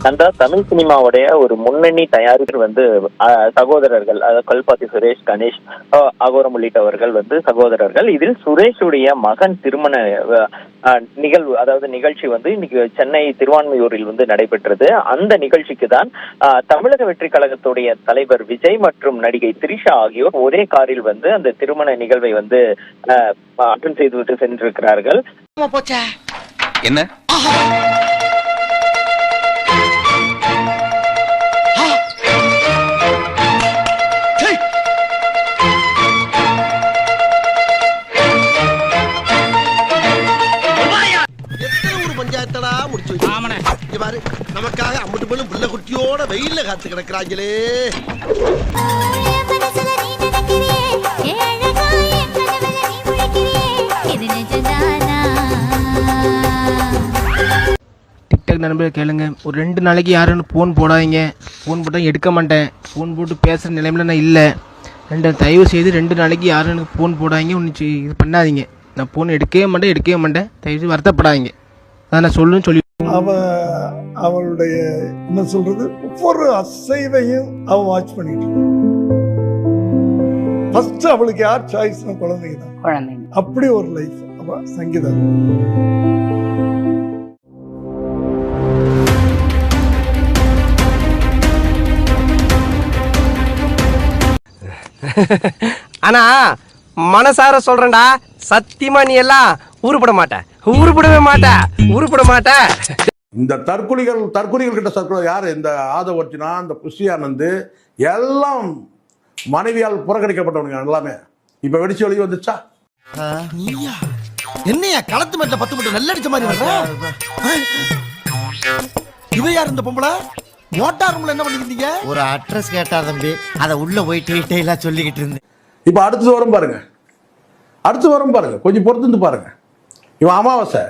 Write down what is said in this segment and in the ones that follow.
அந்த தமிழ் சினிமாவுடைய ஒரு முன்னணி தயாரிப்பு சகோதரர்கள், அதாவது கல்பாத்தி சுரேஷ், கணேஷ், அகோரம் உள்ளிட்டவர்கள் சகோதரர்கள். இதில் சுரேஷுடைய மகன் திருமண நிகழ்வு, அதாவது நிகழ்ச்சி இன்னைக்கு சென்னை திருவான்மையூரில் நடைபெற்றது. அந்த நிகழ்ச்சிக்கு தான் தமிழக வெற்றி கழகத்துடைய தலைவர் விஜய் மற்றும் நடிகை திரிஷா ஆகியோர் ஒரே காரில் அந்த திருமண நிகழ்வை அட்டன் செய்துவிட்டு சென்றிருக்கிறார்கள். என்ன நமக்காக அம்பட்டு போலும் புள்ள குட்டியோட வெயில்ல காத்து கிடக்குறாங்களே. டிக்டாக் நண்பர்கள் கேளுங்க, ஒரு 2 நாளைக்கு யாரும் ஃபோன் போடாதீங்க. ஃபோன் போட்டால் எடுக்க மாட்டேன். ஃபோன் போட்டு பேசுகிற நிலைமையில நான் இல்லை. தயவு செய்து 2 நாளைக்கு யாரும் எனக்கு ஃபோன் போடாதீங்க. ஒன்று இது பண்ணாதீங்க. நான் ஃபோன் எடுக்கவே மாட்டேன். தயவு செய்து வருத்தப்படாதீங்க. அதான் நான் சொல்லி அவளுடைய என்ன சொல்றது, ஒவ்வொரு அசைவையும் அவ வாட்ச் பண்ணிட்டு ஃபர்ஸ்ட் அவளுக்கு யார் சாய்ஸ்னா குழந்தைங்க தான். அப்படி ஒரு லைஃப் அவ சங்கீதா. ஆனா மனசார சொல்றேன்டா, சத்தியமா நீ எல்லாம் உருப்பட மாட்ட. இந்த தற்கொலைகள் கிட்ட சர்க்குலர் யாரு? இந்த ஆதவர்ஜுனா, இந்த புஷியானந்து எல்லாம் மனைவியால் புறக்கணிக்கப்பட்டவனுங்க எல்லாமே. இப்ப வெடிச்சு வெளியே வந்துச்சா? என்னையா களத்து மேட்ல 10 மட்டும் நல்ல அடிச்ச மாதிரி வர்ற? இவ யார் இந்த பொம்பளை? மோட்டார் ரூம்ல என்ன பண்ணிருந்தீங்க? ஒரு அட்ரஸ் கேட்டா தம்பி, அத உள்ள போய் டீடைலா சொல்லிக்கிட்டு இருந்தேன். இப்ப அடுத்து வரும் பாருங்க, கொஞ்சம் பொறுத்து பாருங்க. இவன் அமாவாசை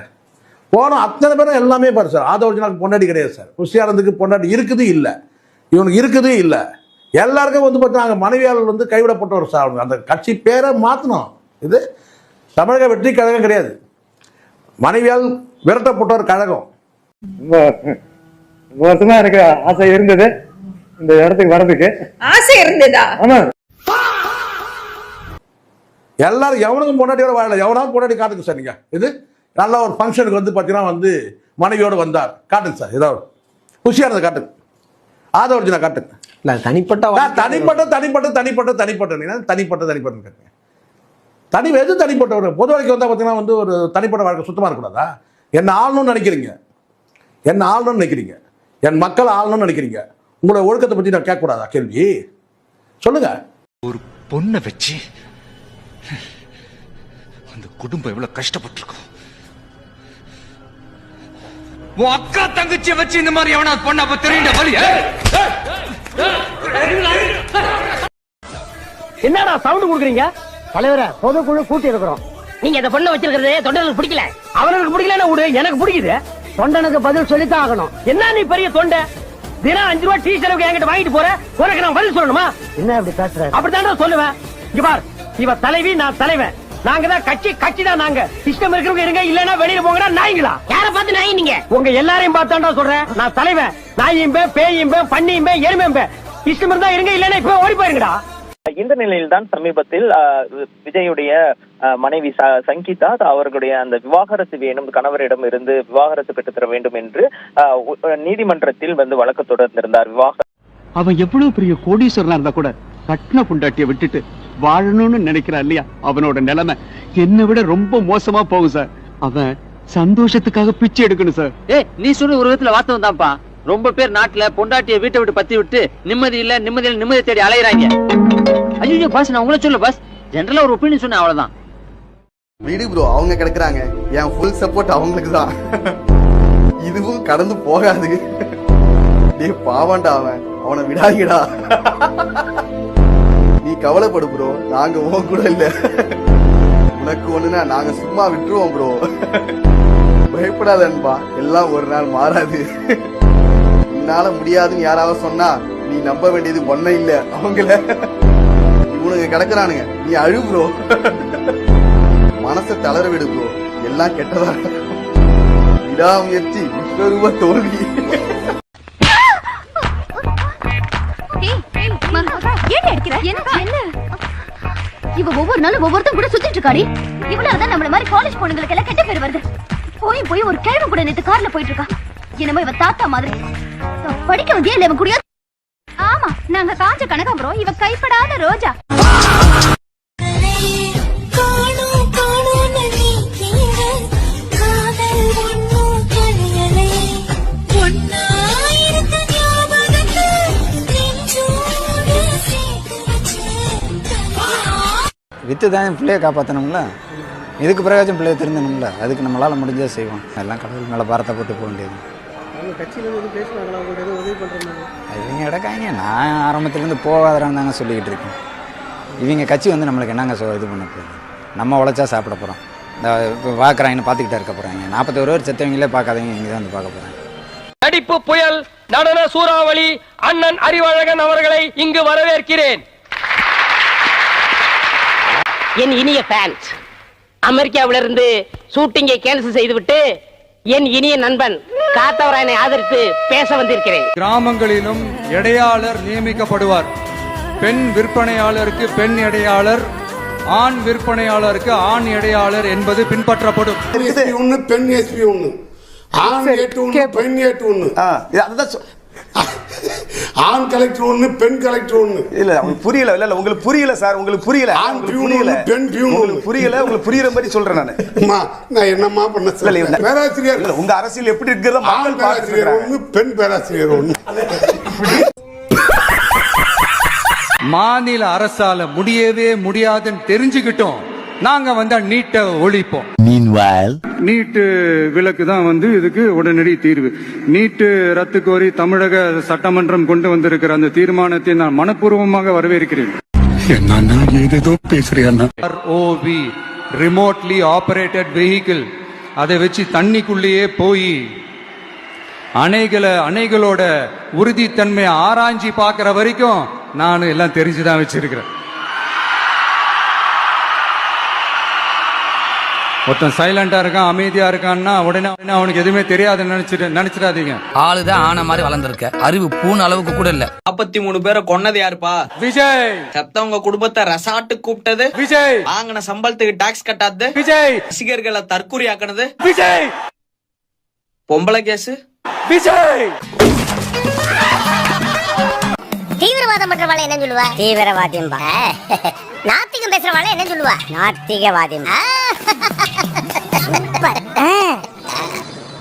போன அத்தனை பேரும் எல்லாமே பாரு சார். ஆதவர்ஜுனாக்கு பொண்டாட்டி கிடையாது சார். புஷியானந்துக்கு பொண்டாட்டி இருக்குது இல்லை, இவனுக்கு இருக்குது இல்லை. எல்லாருக்கும் பார்த்தீங்கன்னா மனைவியாளர் கைவிடப்பட்டவர் சார். அந்த கட்சி பேரை மாற்றணும். இது தமிழக வெற்றி கழகம் கிடையாது, மனைவியால் விரட்டப்பட்டவர் கழகம். வருஷமா எனக்கு ஆசை இருந்தது இந்த இடத்துக்கு வர்றதுக்கு. ஆசை இருந்ததா? ஆமா. எல்லாரும் எவனுக்கும் பொண்டாட்டியோட வாழல, எவனாவது பொண்டாட்டி காட்டுங்க சார். நீங்க இது நல்ல ஒரு ஃபங்க்ஷனுக்கு பார்த்தீங்கன்னா மனைவியோடு வந்தார், காட்டுங்க சார். ஏதாவது புஷியானதை காட்டுங்க, ஆதவர்ஜுனா காட்டுங்க. தனிப்பட்ட எது தனிப்பட்டவர்? பொது வாழ்க்கை பார்த்தீங்கன்னா ஒரு தனிப்பட்ட வாழ்க்கை சுத்தமாக இருக்கக்கூடாதா? என்ன ஆளணும்னு நினைக்கிறீங்க, என் மக்கள் ஆளணும்னு நினைக்கிறீங்க. உங்களோட ஒழுக்கத்தை பற்றி நான் கேட்கக்கூடாதா? கேள்வி சொல்லுங்க. ஒரு பொண்ணை வச்சு அந்த குடும்பம் எவ்வளவு கஷ்டப்பட்டிருக்கும். உன் அக்கா தங்கச்சியை வச்சு இந்த மாதிரி எவனா பொண்ணா தெரியுண்ட வழி. என்னடா சவுண்ட் கொடுக்குறீங்க? தலைவர பொதுக்குழு கூட்டி இருக்கிறோம். நீங்க இந்த பொண்ணை வச்சிருக்கிறது தொண்டனுக்கு பிடிக்கல. அவனுக்கு பிடிக்கலன்னா விடு, எனக்கு பிடிக்குது. தொண்டனுக்கு பதில் சொல்லித்தான் ஆகணும். என்ன நீ பெரிய தொண்டை? தினம் 5 ரூபாய் டீ செலவுக்கு என்கிட்ட வாங்கிட்டு போற, உனக்கு நான் பதில் சொல்லணுமா? என்ன அப்படி பேசுற? அப்படித்தான் சொல்லுவேன். இங்க பார், இவ தலைவி, நான் தலைவன். நாங்க தான் கட்சி தான். நாங்க சிஸ்டம் இருக்கிறவங்க இருங்க, இல்லன்னா வெளியில போங்கடா. நாய்ங்களா? யார பார்த்து நாய்? நீங்க உங்க எல்லாரையும் பார்த்தாண்டா சொல்றேன். நான் தலைவன். நாயும் பேயும் பன்னியும் எருமையும் சிஸ்டம் இருந்தா இருங்க, இல்லன்னா இப்ப ஓடி போயிருங்கடா. இந்த நிலையில்தான் சமீபத்தில் விஜயுடைய மனைவி சங்கீதா அவர்களுடைய அந்த விவாகரத்து வேணும், கணவரிடம் இருந்து விவாகரத்து பெற்றுத்தர வேண்டும் என்று நீதிமன்றத்தில் வழக்கு தொடர்ந்திருந்தார். அவன் எவ்வளவு பெரிய கோடீஸ்வரனா இருந்தா கூட கட்டின பொண்டாட்டியை விட்டுட்டு வாழணும்னு நினைக்கிறான் இல்லையா? அவனோட நிலைமை என்னை விட ரொம்ப மோசமா போகும் சார். அவன் சந்தோஷத்துக்காக பிச்சை எடுக்கணும் சார். நீ சொன்ன ஒரு விதத்துல வாஸ்தவம் தான்ப்பா. ரொம்ப பேர் நாட்டுல பொண்டாட்டியை வீட்டை விட்டு பத்தி விட்டு நிம்மதி தேடி அலையிறாங்க. ஐயோ பாஸ், நான் உங்களை சொல்ல பாஸ், ஜெனரலா ஒரு ஒப்பீனியன் சொன்னேன், அவ்வளவுதான். விடு ப்ரோ, அவங்க கிடக்குறாங்க. என் ஃபுல் சப்போர்ட் அவங்களுக்கு தான். இதுவும் கடந்து போகாது. டேய் பாவண்டா, அவனை விடாதீங்கடா. நீ கவலைப்படு ப்ரோ, நாங்க உன் கூட இல்ல. உனக்கு ஒண்ணுனா நாங்க சும்மா விட்டுருவோம் ப்ரோ. பயப்படாத அன்பா, எல்லாம் ஒரு நாள் மாறாது. உன்னால முடியாதுன்னு யாராவது சொன்னா நீ நம்ப வேண்டியது ஒன்னும் இல்ல, அவங்கள. இவனுங்க கிடக்குறானுங்க, நீ அழு ப்ரோ. மனசை தளர விடு ப்ரோ, எல்லாம் கெட்டதா. விடாமுயற்சி விஸ்வரூப தோல்வி. இவ ஒவ்வொரு நாளும் ஒவ்வொருத்தரும் கூட சுத்திட்டு இருக்காடி. இவளாலதான் நம்மள மாதிரி காலேஜ் பொண்ணுங்களுக்கு எல்லாம் கெட்ட பேர் வருது. போய் ஒரு கிழமை கூட நேத்து கார்ல போயிட்டு இருக்கா. என்னமோ இவ தாத்தா மாதிரி. படிக்க வந்தியா இல்ல இவன் கூடிய? ஆமா, நாங்க காஞ்ச கனகாம்பரம், இவ கைப்படாத ரோஜா. வித்து தான் பிள்ளையை காப்பாற்றணும்ல, இதுக்கு பிறகாச்சும் பிள்ளையை திருந்தணும்ல, அதுக்கு நம்மளால் முடிஞ்சதை செய்வோம். எல்லாம் கடவுள் மேலே பாரத்தை போட்டு போக வேண்டியது. இவங்க இடக்காங்க, நான் ஆரம்பத்துலேருந்து போகாதறான்னு தாங்க சொல்லிக்கிட்டு இருக்கேன். இவங்க கட்சி வந்து நம்மளுக்கு என்னங்க இது பண்ண போகுது? நம்ம உழைச்சா சாப்பிட போகிறோம். இந்த இப்போ பார்க்குறாங்கன்னு பார்த்துக்கிட்டே இருக்க போகிறாங்க. 41 பேர் செத்தவங்களே பார்க்காதவங்க இங்கே தான் வந்து பார்க்க போகிறாங்க. நடிப்பு புயல் நடன சூறாவளி அண்ணன் அறிவழகன் அவர்களை இங்கு வரவேற்கிறேன். என் இனிய ஃபேன்ஸ், அமெரிக்காவிலிருந்து ஷூட்டிங்கை கேன்சல் செய்துவிட்டு என் இனிய நண்பன் காத்தவராயனை ஆதரித்து பேச வந்திருக்கிறேன். கிராமங்களிலும் எடையாளர் நியமிக்கப்படுவார். பெண் விற்பனையாளருக்கு பெண் எடையாளர், ஆண் விற்பனையாளருக்கு ஆண் எடையாளர் என்பது பின்பற்றப்படும். ஒண்ணு பெண் எஸ்பி ஒண்ணு, ஆண் ஏட்டு ஒண்ணு, பெண் ஏட்டு ஒண்ணு. ஆண் கலெக்டர் ஒண்ணு, பெண் கலெக்டர் ஒண்ணு. இல்ல உங்களுக்கு புரியல. இல்ல உங்களுக்கு புரியல சார், உங்களுக்கு புரியல. ஆண் பியூன் ஒண்ணு, பெண் பியூன் ஒண்ணு. புரியல, உங்களுக்கு புரியுற மாதிரி சொல்றேன் நானு. நான் என்னமா பண்ண சொல்ல? பேராசிரியர் இல்ல, உங்க அரசியல் எப்படி இருக்கிறத ஆண் பேராசிரியர் ஒண்ணு, பெண் பேராசிரியர் ஒண்ணு. மாநில அரசால முடியவே முடியாதுன்னு தெரிஞ்சுக்கிட்டோம். நாங்க வந்தா நீட்டை ஒழிப்போம். நீட்டு விலக்கு தான் இதுக்கு உடனடி தீர்வு. நீட்டு ரத்து கோரி தமிழக சட்டமன்றம் கொண்டு வந்திருக்கிற அந்த தீர்மானத்தை நான் மனப்பூர்வமாக வரவேற்கிறேன். ஏதோ பேசுறியா? ROV, ரிமோட்லி ஆபரேட்டட் வெஹிக்கிள், அதை வச்சு தண்ணிக்குள்ளேயே போய் அணைகளோட உறுதித்தன்மையை ஆராய்ச்சி பார்க்கிற வரைக்கும் நான் எல்லாம் தெரிஞ்சுதான் வச்சிருக்கிறேன். ஒருத்தன் சைலண்டா இருக்கான், அமைதியா இருக்கான்னா உடனே அவனுக்கு எதுவுமே தெரியாதுன்னு நினைச்சிடாதீங்க. ஆளுதான் ஆன மாதிரி வளர்ந்துருக்க, அறிவு பூன அளவுக்கு கூட இல்ல. 53 பேரை கொன்னது யாருப்பா? விஜய். செத்தவங்க குடும்பத்தை ரெசார்ட் கூப்பிட்டது விஜய். வாங்கின சம்பளத்துக்கு டாக்ஸ் கட்டாதது விஜய். ரசிகர்களை தற்கொலை ஆக்கினது விஜய். பொம்பளை கேஸ் விஜய். தீவிரவாதம் பண்றவாளை என்ன சொல்லுவா? தீவிரவாதியம். நாத்திகம் பேசுறவாளை என்ன சொல்லுவா? நாத்திகவாதியம்.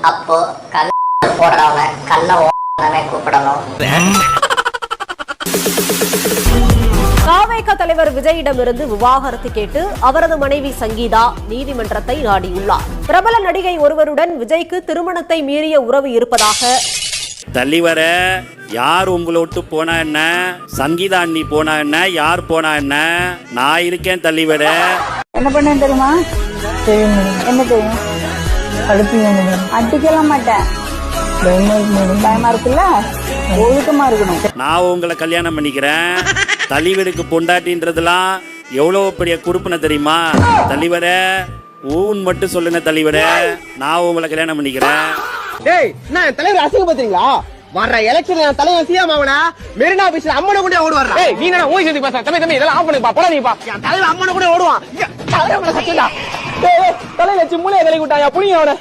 அப்போ கல்ல போடுறவங்க கல்ல ஓடவே கூப்பிடணும். காவேக தலைவர் விஜயிடமிருந்து விவாகரத்து கேட்டு அவரது மனைவி சங்கீதா நீதிமன்றத்தை நாடியுள்ளார். பிரபல நடிகை ஒருவருடன் விஜய்க்கு திருமணத்தை மீறிய உறவு இருப்பதாக தலைவர யார் உங்களை விட்டு போனா என்ன, சங்கீதா அண்ணி போனா என்ன, யார் போனா என்ன, நான் இருக்கேன் தலைவர. என்ன பண்ண தெரியுமா? என்ன தெரியும்? அடிக்கலாம் மாட்டேன், பயமா இருக்குல்ல, ஒழுக்கமா இருக்கணும். நான் உங்களை கல்யாணம் பண்ணிக்கிறேன். தலைவருக்கு பொண்டாட்டின்றதுலாம் எவ்வளவு பெரிய குடுப்பின தெரியுமா தலைவர? ஊன் மட்டும் சொல்லுங்க தலைவர, நான் உங்களை கல்யாணம் பண்ணிக்கிறேன். டேய், நான் தலைவர் அசிங்கப்படுத்துறீங்களா? வர்ற எலெக்ஷன்ல நான் தலைவர் சிஎம் ஆவனா மெரினா பீச்ல அம்மனை கூட ஓடுவாரா? டேய், நீ என்ன ஓய் சேர்ந்து பேச? தம்பி இதெல்லாம் ஆஃப் பண்ணி பா, போடா நீ பா. என் தலைவர் அம்மனை கூட ஓடுவான். தலைவர் சத்தியடா. டேய், தலையில சிம்முலே கலி விட்டாயா புளிங்க அவன.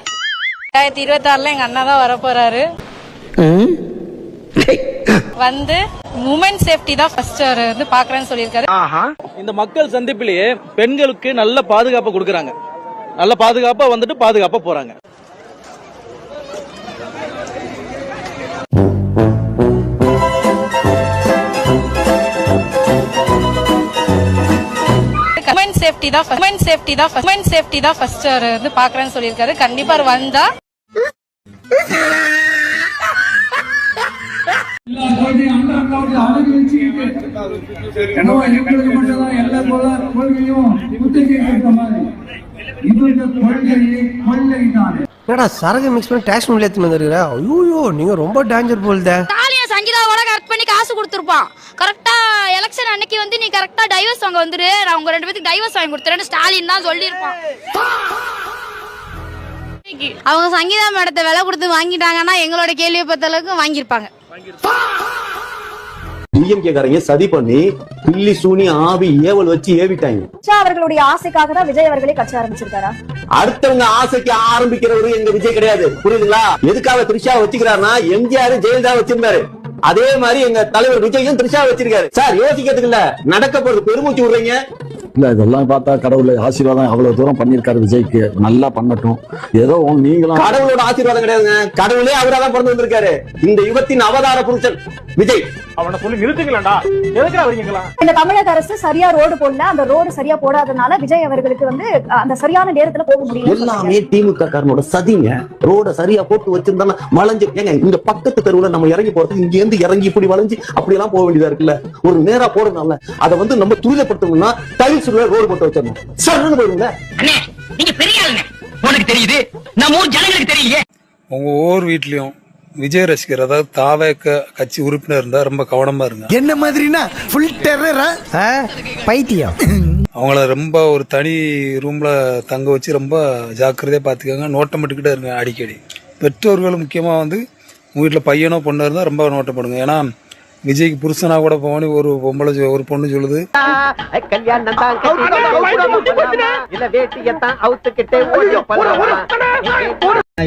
2026ல எங்க அண்ணா தான் வர போறாரு. உமன் சேஃப்டி தான் ஃபர்ஸ்ட் பாக்குறேன்னு சொல்லியிருக்காரு. இந்த மக்கள் சந்திப்பிலேயே பெண்களுக்கு நல்ல பாதுகாப்பு கொடுக்கறாங்க. நல்ல பாதுகாப்பா பாதுகாப்பா போறாங்க. உமன் சேஃப்டி தான் ஃபர்ஸ்ட் பாக்குறேன்னு சொல்லியிருக்காரு. கண்டிப்பா வந்தா சரகு மிக்ஸ் பண்ணி டாக்ஸ் மில் ஏத்தி வந்திருக்கா? ஐயோ, நீங்க ரொம்ப டேஞ்சர் போல்தே. சங்கீதாவோட கரெக்ட் பண்ணி காசு கொடுத்துருப்பான். கரெக்டா எலெக்ஷன் அன்னைக்கு நீ கரெக்டா டைவர்ஸ் வாங்க வந்துரு, நான் உங்க 2 பேருக்கு டைவர்ஸ் வாங்கி கொடுத்துறேன்னு ஸ்டாலின் தான் சொல்லியிருப்பான். அவங்க சங்கீதா மேடத்தை விலை கொடுத்து வாங்கிட்டாங்கன்னா எங்களோட கேள்வியை பொறுத்த அளவுக்கு வாங்கியிருப்பாங்க. டிஎம்கே காரங்க சதி பண்ணி பில்லி சூனி ஆவி ஏவல் வச்சு ஏவிட்டாங்க. அவர்களுடைய ஆசைக்காக தான் விஜய் அவர்களே கட்சி ஆரம்பிச்சிருக்காரா? அடுத்தவங்க ஆசைக்கு ஆரம்பிக்கிறவரு எங்க விஜய் கிடையாது, புரியுதுங்களா? எதுக்காக த்ரிஷா வச்சுக்கிறாருன்னா எம்ஜிஆர் ஜெயலலிதா வச்சிருந்தாரு, அதே மாதிரி எங்க தலைவர் விஜயும் த்ரிஷா வச்சிருக்காரு. சார் யோசிக்கிறதுக்கு இல்ல, நடக்க போறது பெருமூச்சு விடுறீங்க. இல்ல இதெல்லாம் பார்த்தா கடவுள் ஆசீர்வாதம் அவ்வளவு தூரம் பண்ணிருக்காரு விஜய்க்கு, நல்லா பண்ணட்டும். ஏதோ நீங்களும் கடவுளோட ஆசீர்வாதம் கிடையாதுங்க, கடவுளே அவராதான் பிறந்து வந்திருக்காரு. இந்த யுகத்தின் அவதார புருஷன் விஜய். அவனை சொல்லி நிறுத்துக்கலாம்டா, எதுக்குடா வரீங்களா? இந்த தமிழக அரசு சரியா ரோடு போடல, அந்த ரோடு சரியா போடாதனால விஜய் அவர்களுக்கு வந்து அந்த சரியான நேரத்துல போக முடியல. எல்லாமே திமுக காரனோட சதிங்க. ரோட சரியா போட்டு வச்சிருந்தா வளைஞ்சு, ஏங்க இந்த பக்கத்து தெருவுல நம்ம இறங்கி போறது இங்க இருந்து இறங்கி இப்படி வளைஞ்சு அப்படி எல்லாம் போக வேண்டியதா இருக்குல்ல. ஒரு நேரா போடுறதுனால அதை வந்து நம்ம துரிதப்படுத்தணும்னா டைல்ஸ் ரோடு போட்டு வச்சிடணும். சர்ன்னு போயிருங்க. நீங்க பெரிய ஆளுங்க, உனக்கு தெரியுது, நம்ம ஊர் ஜனங்களுக்கு தெரியலையே. உங்க ஒவ்வொரு வீட்லயும் விஜய் ரசிகர், அதாவது தாவேக கட்சி உறுப்பினர் இருந்தா ரொம்ப கவனமா இருங்க. என்ன மாதிரினா ஃபுல் டெரரா பைத்தியம். அவங்கள ரொம்ப ஒரு தனி ரூம்ல தங்க வச்சு ரொம்ப ஜாக்கிரதையா பாத்துக்கோங்க, நோட்டம் மட்டுக்கிட்டே இருங்க அடிக்கடி. பெற்றோர்கள் முக்கியமா வந்து உங்க வீட்டுல பையனோ பொண்ணு இருந்தா ரொம்ப நோட்டம் பண்ணுங்க. ஏன்னா விஜய்க்கு புருஷனா கூட போவானு ஒரு பொம்பளை ஒரு பொண்ணு சொல்லுது. கல்யாணம் தான் இல்ல வேட்டியத்தான் அவுத்துக்கிட்டே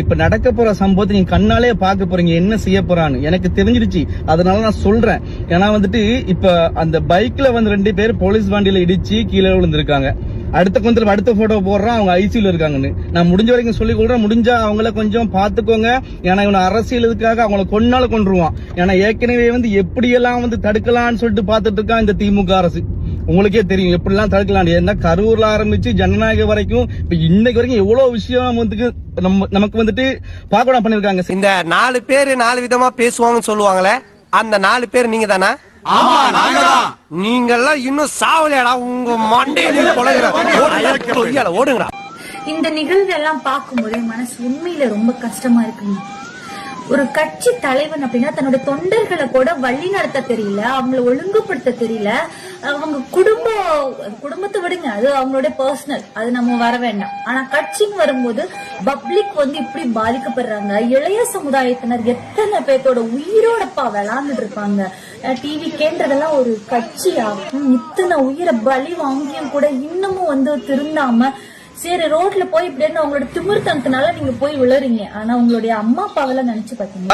இப்ப நடக்க போற சம்பவத்தை நீங்க கண்ணாலே பாக்க போறீங்க, என்ன செய்ய போறான்னு எனக்கு தெரிஞ்சிருச்சு. அதனால நான் சொல்றேன். ஏன்னா வந்துட்டு இப்ப அந்த பைக்ல வந்து 2 பேர் போலீஸ் வண்டியில இடிச்சு கீழே விழுந்திருக்காங்க. அடுத்த போட்டோ போடுறான், அவங்க ஐசியூல இருக்காங்கன்னு. நான் முடிஞ்ச வரைக்கும் சொல்லி கொடுறேன், முடிஞ்சா அவங்கள கொஞ்சம் பாத்துக்கோங்க. ஏன்னா இவனை அரசியலுக்காக அவங்கள கொன்னால கொன்றுவான். ஏன்னா ஏற்கனவே வந்து எப்படியெல்லாம் வந்து தடுக்கலாம்னு சொல்லிட்டு பாத்துட்டு இருக்கான் இந்த திமுக அரசு. உங்களுக்கே தெரியும் எப்படிலாம் தடுக்கலாம். ஏன்னா கரூர்ல ஆரம்பிச்சு ஜனநாயகம் வரைக்கும் இப்ப இன்னைக்கு வரைக்கும் எவ்வளவு விஷயம் வந்து நமக்கு வந்துட்டு பாக்கணும் பண்ணிருக்காங்க. இந்த 4 பேர் 4 விதமா பேசுவாங்கன்னு சொல்லுவாங்களே, அந்த 4 பேர் நீங்க தானா? நீங்கெல்லாம் இன்னும் சாவலையாடா, உங்க மண்டையில ஓடுங்கடா. இந்த நிகழ்வு எல்லாம் பார்க்கும்போது மனசு உண்மையில ரொம்ப கஷ்டமா இருக்குங்க. ஒரு கட்சி தலைவன் அப்படின்னா தன்னோட தொண்டர்களை கூட வழி நடத்த தெரியல, அவங்களை ஒழுங்குபடுத்த தெரியல. அவங்க குடும்பத்தை விடுங்க, அது அவங்களுடைய பர்சனல், அது நம்ம வர வேண்டாம். ஆனா கட்சின்னு வரும்போது பப்ளிக் வந்து இப்படி பாதிக்கப்படுறாங்க. இளைய சமுதாயத்தினர் எத்தனை பேர்த்தோட உயிரோடப்பா விளாண்டுட்டு இருப்பாங்க. டிவி கேன்றதெல்லாம் ஒரு கட்சியா? இத்தனை உயிரை பலி வாங்கியும் கூட இன்னமும் வந்து திருந்தாம சரி ரோட்ல போய் இப்படி அவங்களோட திமிர்த்தனத்தினால நீங்க போய் விழுறீங்க. ஆனா உங்களுடைய அம்மா அப்பாவெல்லாம் நினைச்சு பாத்தீங்க.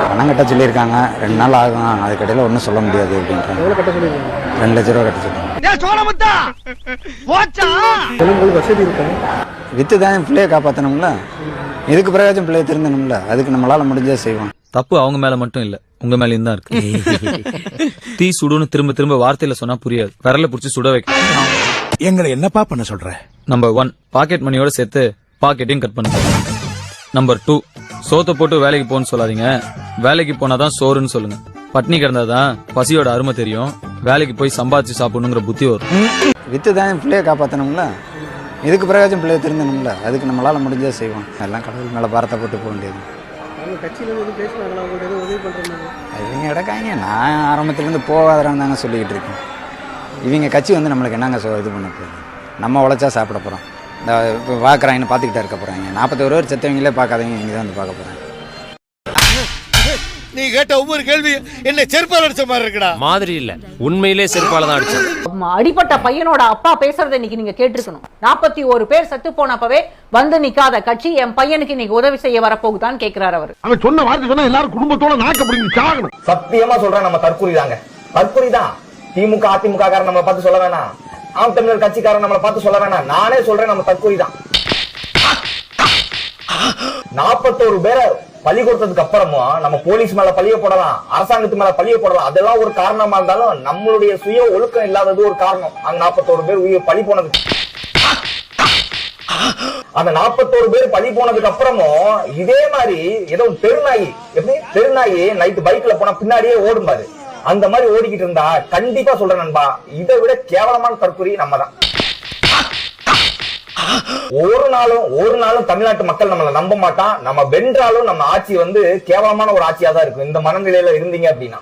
பணம் கட்ட சொல்லியிருக்காங்க, 2 நாள் ஆகும், அதுக்கடையில ஒன்றும் சொல்ல முடியாது அப்படின்றாங்க. 2 லட்ச ரூபா கட்ட சொல்லுங்க. வித்து தான் பிள்ளைய காப்பாற்றணும்ல, இதுக்கு பிரயோஜனம் பிள்ளைய திருந்தணும்ல, அதுக்கு நம்மளால முடிஞ்சா செய்வோம். தப்பு அவங்க மேல மட்டும் இல்ல, உங்க மேலயும் தான் இருக்கு. தீ சுடுன்னு திரும்ப திரும்ப வார்த்தையில சொன்னா புரியாது, விரல புடிச்சு சுட வைக்கணும். எங்களை என்னப்பா பண்ண சொல்ற? நம்பர் 1, பாக்கெட் மணியோட சேர்த்து பாக்கெட்டையும் கட் பண்ணுங்க. நம்பர் 2, சோத்தை போட்டு வேலைக்கு போன்னு சொல்லாதீங்க, வேலைக்கு போனாதான் சோறுன்னு சொல்லுங்க. பட்னி கிடந்தாதான் பசியோட அருமை தெரியும், வேலைக்கு போய் சம்பாதிச்சு சாப்பிடணுங்கிற புத்தி வரும். வித்து தான் பிள்ளைய காப்பாற்றணும்ல, இதுக்கு பிரயோஜனம் பிள்ளைய திருந்தணும்ல, அதுக்கு நம்மளால முடிஞ்சா செய்வோம். எல்லாம் கடவுள் மேல பாரத்தை போட்டு போக வேண்டியது. இவங்க இடக்காங்க, நான் ஆரம்பத்திலேருந்து போகாதறாங்க தாங்க சொல்லிக்கிட்டு இருக்கேன். இவங்க கட்சி வந்து நம்மளுக்கு என்னங்க இது பண்ண போகுது? நம்ம உழைச்சா சாப்பிட போகிறோம். இந்த பார்க்குறாங்கன்னு பார்த்துக்கிட்டே இருக்க போகிறாங்க. 41 பேர் செத்தவங்களே பார்க்காதவங்க இங்கே தான் வந்து பார்க்க போகிறாங்க. நீ கேட்ட ஒவ்வொரு கேள்வி என்ன செருப்பால் அடிச்ச மாதிரி இருக்குடா. மாதிரி இல்ல, உண்மையிலே செருப்பால தான் அடிச்சேன். அடிப்பட்ட பையனோட அப்பா பேசுறதை இன்னைக்கு நீங்க கேட்டிருக்கணும். 41 பேர் செத்து போனப்பவே வந்து நிக்காத கட்சி என் பையனுக்கு இன்னைக்கு உதவி செய்ய வரப்போகுதான்னு கேட்கிறாரு அவர். அவன் சொன்ன வார்த்தை சொன்னா எல்லாரும் குடும்பத்தோட நாக்க பிடிங்க சாகணும். சத்தியமா சொல்றேன், நம்ம தற்கொலை தாங்க, தற்கொலை தான். திமுக அதிமுக காரன் நம்மளை பார்த்து சொல்ல வேணாம், ஆம் தமிழர் கட்சிக்காரன் நம்மளை பார்த்து சொல்ல வேணாம், நானே சொல்றேன் நம்ம தற்கொலை தான். 41 பேரை பழி கொடுத்ததுக்கு அப்புறமும் நம்ம போலீஸ் மேல பழிய போடலாம், அரசாங்கத்து மேல பழிய போடலாம், அதெல்லாம் ஒரு காரணமா இருந்தாலும் நம்மளுடைய சுய ஒழுக்கம் இல்லாதது ஒரு காரணம். அங்க 41 பேர் உயிர் பழி போனதுக்கு, அந்த 41 பேர் பழி போனதுக்கு அப்புறமும் இதே மாதிரி ஏதோ தெருநாயி, எப்படி தெருநாயி நைட்டு பைக்ல போனா பின்னாடியே ஓடும் பாரு, அந்த மாதிரி ஓடிக்கிட்டு இருந்தா கண்டிப்பா சொல்றேன் நண்பா, இதை விட கேவலமான தற்கொலை நம்ம தான். ஒரு நாளும் தமிழ்நாட்டு மக்கள் நம்மளை நம்ப மாட்டான். நம்ம வென்றாலும் நம்ம ஆட்சி வந்து கேவலமான ஒரு ஆட்சியா தான் இருக்கும். இந்த மனநிலையில இருந்தீங்க அப்படின்னா.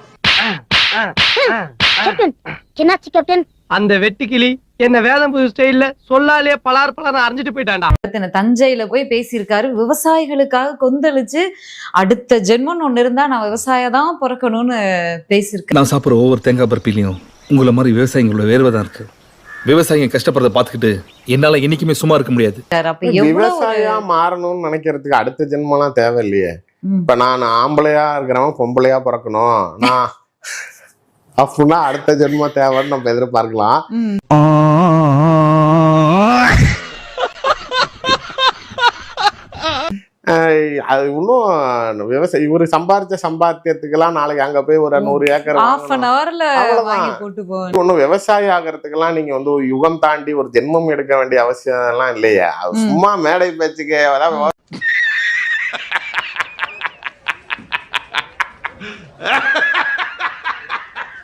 கேப்டன், என்னாச்சு கேப்டன்? அந்த வெட்டுக்கிளி என்ன வேதம்புது ஸ்டைல்ல சொல்லாலே பலார் பலார் அரைஞ்சிட்டு போயிட்டான்டா. தஞ்சையில போய் பேசியிருக்காரு. விவசாயிகளுக்காக கொந்தளிச்சு அடுத்த ஜென்மம் ஒண்ணு இருந்தா நான் விவசாயம் தான் பிறக்கணும்னு பேசியிருக்கேன். நான் சாப்பிட்ற ஒவ்வொரு தேங்காய் பருப்பிலையும் உங்களை மாதிரி விவசாயிகளோட வேர்வை தான் இருக்கு. விவசாயிங்க கஷ்டப்படுறத பாத்துக்கிட்டு என்னால என்னைக்குமே சும்மா இருக்க முடியாது. விவசாயியா மாறணும்னு நினைக்கிறதுக்கு அடுத்த ஜென்மம்லாம் தேவை இல்லையே. இப்ப நான் ஆம்பளையா இருக்கிறவன் பொம்பளையா பிறக்கணும் நான் அப்படின்னா அடுத்த ஜென்மம் தேவைன்னு நம்ம எதிர்பார்க்கலாம். அது இன்னும் விவசாயி இவரு சம்பாதிச்ச சம்பாத்தியத்துக்கெல்லாம் நாளைக்கு அங்க போய் ஒரு 100 ஏக்கர் ஒன்னும் விவசாயி ஆகிறதுக்கெல்லாம் நீங்க வந்து ஒரு யுகம் தாண்டி ஒரு ஜென்மம் எடுக்க வேண்டிய அவசியம் எல்லாம் இல்லையே. சும்மா மேடை பேச்சுக்கே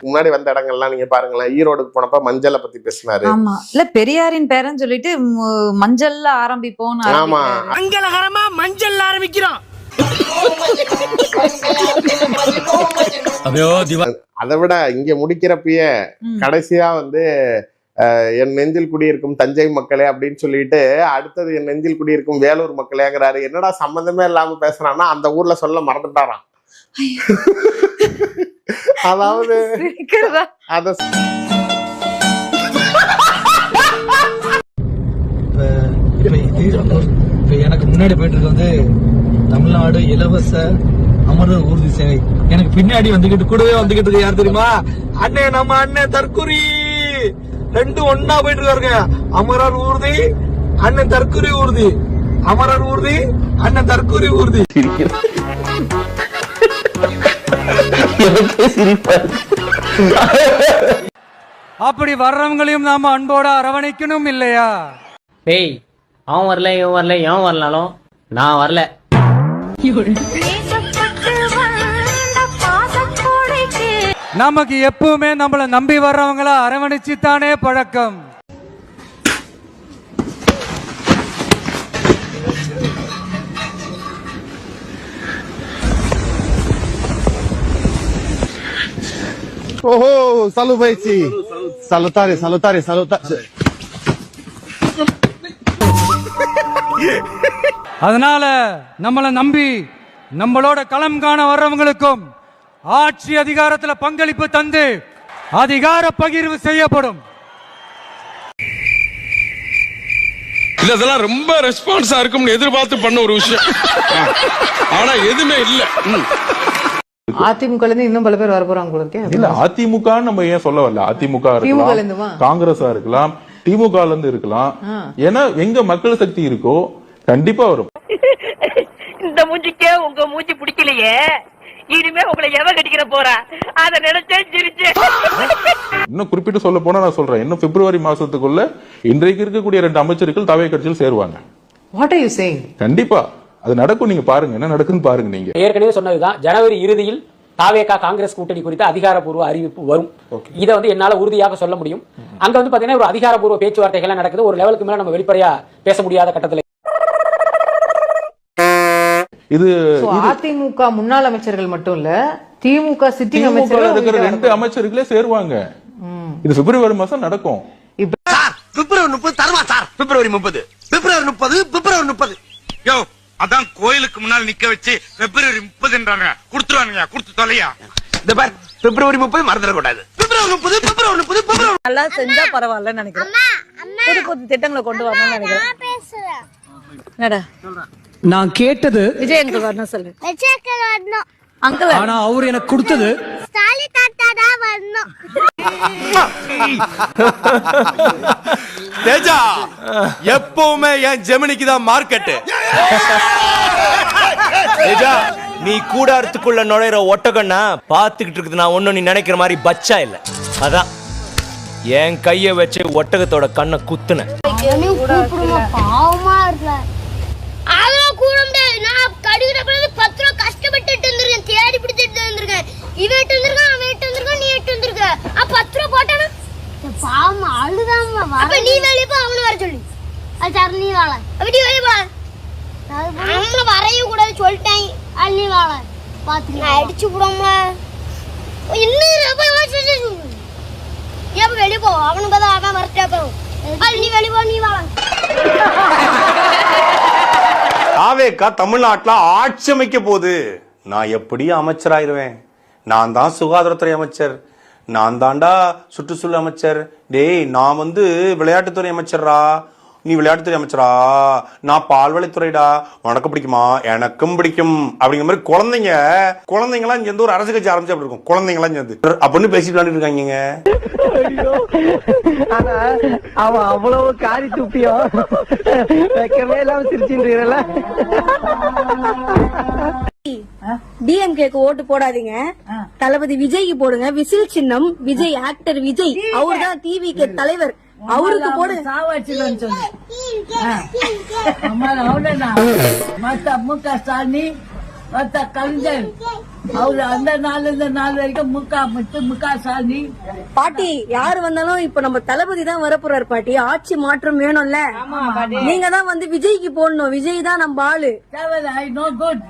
முன்னாடி வந்த இடங்கள்லாம் நீங்க பாருங்களேன். ஈரோடுக்கு போனப்ப மஞ்சளை பத்தி பேசினாரு. ஆமா இல்ல பெரியாரின் பேரன்னு சொல்லிட்டு மஞ்சள்ல ஆரம்பிப்போம். ஆமா மங்களகரமா மஞ்சள் ஆரம்பிக்கிறோம். அதை விட இங்க முடிக்கிறப்பயே கடைசியா வந்து என் நெஞ்சில் குடியிருக்கும் தஞ்சை மக்களே அப்படின்னு சொல்லிட்டு அடுத்தது என் நெஞ்சில் குடியிருக்கும் வேலூர் மக்களேங்கிறாரு. என்னடா சம்பந்தமே இல்லாம பேசுறான்னா அந்த ஊர்ல சொல்ல மறந்துட்டாராம். அதாவது எனக்கு முன்னாடி போயிட்டு இருக்க வந்து தமிழ்நாடு இலவச அமரர் ஊர்தி சேவை. எனக்கு பின்னாடி வந்துகிட்டு கூடவே வந்துகிட்டு இருக்கு யார் தெரியுமா? அண்ணே நம்ம அண்ணன் தற்குறி. ரெண்டும் ஒன்னா போயிட்டு இருக்காருங்க. அமரர் ஊர்தி அண்ணன் தற்குறி ஊர்தி. அமரர் ஊர்தி அண்ணன் தற்குறி ஊர்தி. அப்படி வர்றவங்களையும் நாம அன்போட அரவணைக்கணும் இல்லையா? டேய் அவன் வரல இவன் வரல எவன் வரலாலும் நான் வரல. நமக்கு எப்பவுமே நம்மள நம்பி வர்றவங்கள அரவணைச்சு தானே பழக்கம். ஓஹோ salutare salutare salutare salutare. அதனால நம்மள நம்பி நம்மளோட களம் காண வர்றவங்களுக்கும் ஆட்சி அதிகாரத்துல பங்களிப்பு தந்து அதிகார பகிர்வு செய்யப்படும். இதெல்லாம் ரொம்ப ரெஸ்பான்ஸா இருக்கும்னு எதிர்பார்த்து பண்ண ஒரு விஷயம். ஆனா எதுவுமே இல்ல. அதிமுக இன்னும் பல பேர் வர போறாங்க. இல்ல அதிமுக நம்ம ஏன் சொல்ல வரல? அதிமுக இருக்கலாம், காங்கிரஸா இருக்கலாம், திமுக இருந்து இருக்கலாம். ஏன்னா எங்க மக்கள் சக்தி இருக்கோ கண்டிப்பா வரும். இந்த மூஞ்சிக்கே உங்க மூஞ்சி பிடிக்கலையே, இனிமே உங்களை எவ கட்டிக்கிற போறா அத நினைச்சே சிரிச்சே. இன்னும் குறிப்பிட்டு சொல்ல போனா நான் சொல்றேன், இன்னும் பிப்ரவரி மாசத்துக்குள்ள இன்றைக்கு இருக்கக்கூடிய 2 அமைச்சர்கள் தவை கட்சியில் சேருவாங்க. What are you saying? கண்டிப்பா அது நடக்கும். நீங்க பாருங்க என்ன நடக்குன்னு பாருங்க. நீங்க ஏற்கனவே சொன்னதுதான், ஜனவரி இறுதியில் தாவேகா காங்கிரஸ் கூட்டணி குறித்த அதிகாரப்பூர்வ அறிவிப்பு வரும். இதை வந்து என்னால உறுதியாக சொல்ல முடியும். அங்க வந்து பாத்தீங்கன்னா ஒரு அதிகாரப்பூர்வ பேச்சுவார்த்தைகள் நடக்குது. ஒரு லெவலுக்கு மேல நம்ம வெளிப்படையா பேச முடியாத கட்டத்துல. இது அதிமுக முன்னாள் அமைச்சர்கள் மட்டும் இல்ல, திமுக சிட்டிங் அமைச்சர்கள் இருக்கிற 2 அமைச்சர்களே சேருவாங்க. இது பிப்ரவரி மாசம் நடக்கும். பிப்ரவரி 30 தருவா சார். பிப்ரவரி 30 பிப்ரவரி 30 யோ அதான் கோயிலுக்கு முன்னால் நிக்க வச்சு பிப்ரவரி 30ன்றாங்க. குடுத்துருவானுங்க, குடுத்து தொலையா. இந்த பார் பிப்ரவரி 30 மறந்துட கூடாது. பிப்ரவரி 30 நல்லா செஞ்சா பரவாயில்லன்னு நினைக்கிறேன். புது புது திட்டங்களை கொண்டு வரணும்னு நினைக்கிறேன். நான் கேட்டது விஜய் அங்கிள் வரணும் சொல்லு. அங்கிள் ஆனா அவர் எனக்கு கொடுத்தது ஸ்டாலின் தாத்தா தான் வரணும். தேஜா எப்பவுமே என் ஜெமினிக்கு தான் மார்க்கெட். தேஜா நீ கூடாரத்துக்குள்ள நுழையிற ஒட்டகன்னா பாத்துக்கிட்டு இருக்குது. நான் ஒன்னும் நீ நினைக்கிற மாதிரி பச்சா இல்ல. அதான் என் கைய வச்சு ஒட்டகத்தோட கண்ணை குத்துன. பாவமா இருக்க அவன் கூட நான் கடிக்கிற 10 ரூபா கஷ்டப்பட்டு இருந்திருக்கேன், தேடி பிடிச்சிட்டு இருந்திருக்கேன். இவன் எட்டு வந்திருக்கான், அவன் எட்டு வந்திருக்கான், நீ எட்டு வந்திருக்க. 10 ரூபா போட்டானா பாவமா அழுதாமா. அப்ப நீ வெளியே போ, அவனு வர சொல்லி. அது சார் நீ வாழ அப்படி வெளியே போ. அம்மா வரைய கூடாது சொல்லிட்டேன். அது நீ வாழ பாத்து நான் அடிச்சு விடாம இன்னும் எப்ப வெளியே போ. அவனுக்கு தாவேக்கா தமிழ்நாட்டுல ஆட்சி அமைக்க போகுது. நான் எப்படி அமைச்சராயிருவேன்? நான் தான் சுகாதாரத்துறை அமைச்சர், நான் தாண்டா சுற்றுச்சூழல் அமைச்சர். டேய், நான் விளையாட்டுத்துறை அமைச்சர்ரா, நீ விளையாட்டுத்துறை அமைச்சரா, நான் பால்வளைத்துறைடா. உனக்கு பிடிக்குமா? எனக்கும் பிடிக்கும். அப்படிங்கிற மாதிரி குழந்தைங்களாம் இங்க ஒரு அரசு கட்சி ஆரம்பிச்சு அப்படி இருக்கும். குழந்தைங்களாம் சேர்ந்து அப்படின்னு பேசி விளையாண்டுட்டு இருக்காங்க. அவன் அவ்வளவு காரி துப்பியோ வைக்கவே இல்லாம சிரிச்சுன்றீங்கல்ல. டிஎம்கேக்கு ஓட்டு போடாதீங்க, தளபதி விஜய்க்கு போடுங்க. விசில் சின்னம் விஜய், ஆக்டர் விஜய், அவர்தான் டிவிக்கு தலைவர், அவருக்கு போடுங்க. முக ஸ்டாலின் மத்த கலைஞர் அவரு அந்த நாள் இந்த நாள் வரைக்கும் முக ஸ்டாலின் பாட்டி யாரு வந்தாலும் இப்ப நம்ம தளபதி தான் வரப்போறாரு பாட்டி. ஆட்சி மாற்றம் வேணும்ல, நீங்க தான் விஜய்க்கு போடணும். விஜய் தான் நம்ம ஆளு. I know good.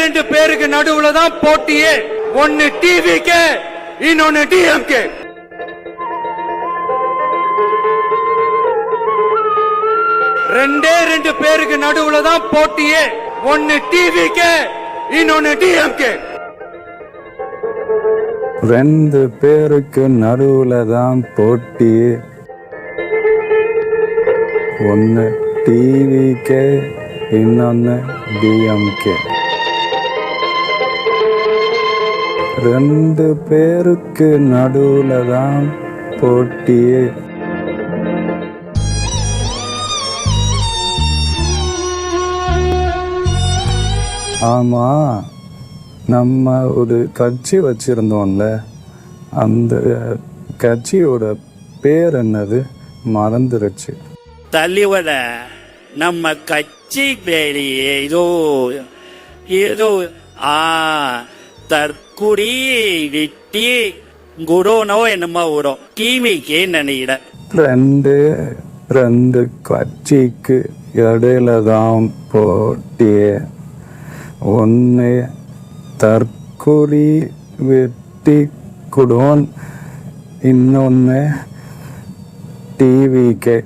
ரெண்டு பேருக்கு நடுவுல தான் போட்டியே. ஒன்னு டிவிக்கு, இன்னொன்னு டிஎம்கே. ரெண்டு பேருக்கு நடுவுல தான் போட்டியே. ஒன்னு டிவிக்கு, இன்னொன்னு டிஎம்கே. ரெண்டு பேருக்கு நடுவுல தான் போட்டி, ஒன்னு டிவிக்கு, இன்னொன்னு டிஎம்கே. ரெண்டு பேருக்கு நடுவுல தான் போட்டியே. ஆமா, நம்ம ஒரு கட்சி வச்சிருந்தோம்ல, அந்த கட்சியோட பேர் என்னது? மறந்துருச்சு. தலைவர நம்ம கட்சி பேரு ஏதோ ஏதோ தற்குறி விட்டி குரோனோ என்னமோ வரும். டிவிக்கு நினைக்கிறேன். ரெண்டு கட்சிக்கு இடையில தான் போட்டியே. ஒன்னு தற்குறி வெட்டி குடோன், இன்னொன்னு டிவிக்கு.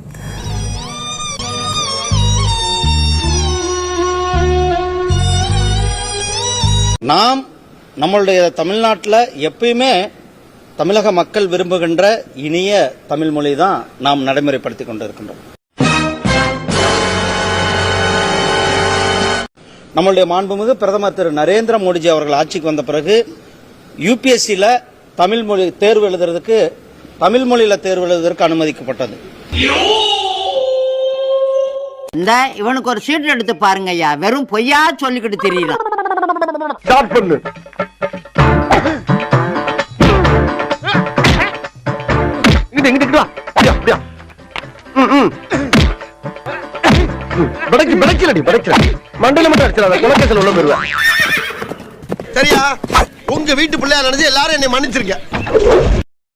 நாம் நம்மளுடைய தமிழ்நாட்டில் எப்பயுமே தமிழக மக்கள் விரும்புகின்ற இனிய தமிழ் மொழி தான் நாம் நடைமுறைப்படுத்திக் கொண்டிருக்கின்றோம். நம்மளுடைய மாண்புமிகு பிரதமர் திரு நரேந்திர மோடிஜி அவர்கள் ஆட்சிக்கு வந்த பிறகு யூபிஎஸ்சியில தமிழ் மொழி தேர்வு எழுதுறதுக்கு, தமிழ் மொழியில தேர்வு எழுதுவதற்கு அனுமதிக்கப்பட்டது. இந்த இவனுக்கு ஒரு சீட் எடுத்து பாருங்க ஐயா, வெறும் பொய்யா சொல்லிக்கிட்டு தெரியல. மண்டல மட்டும் அடிச்சிடாத, சரியா? உங்க வீட்டு பிள்ளையா நினைச்சு எல்லாரும் என்னை மன்னிச்சிருக்க.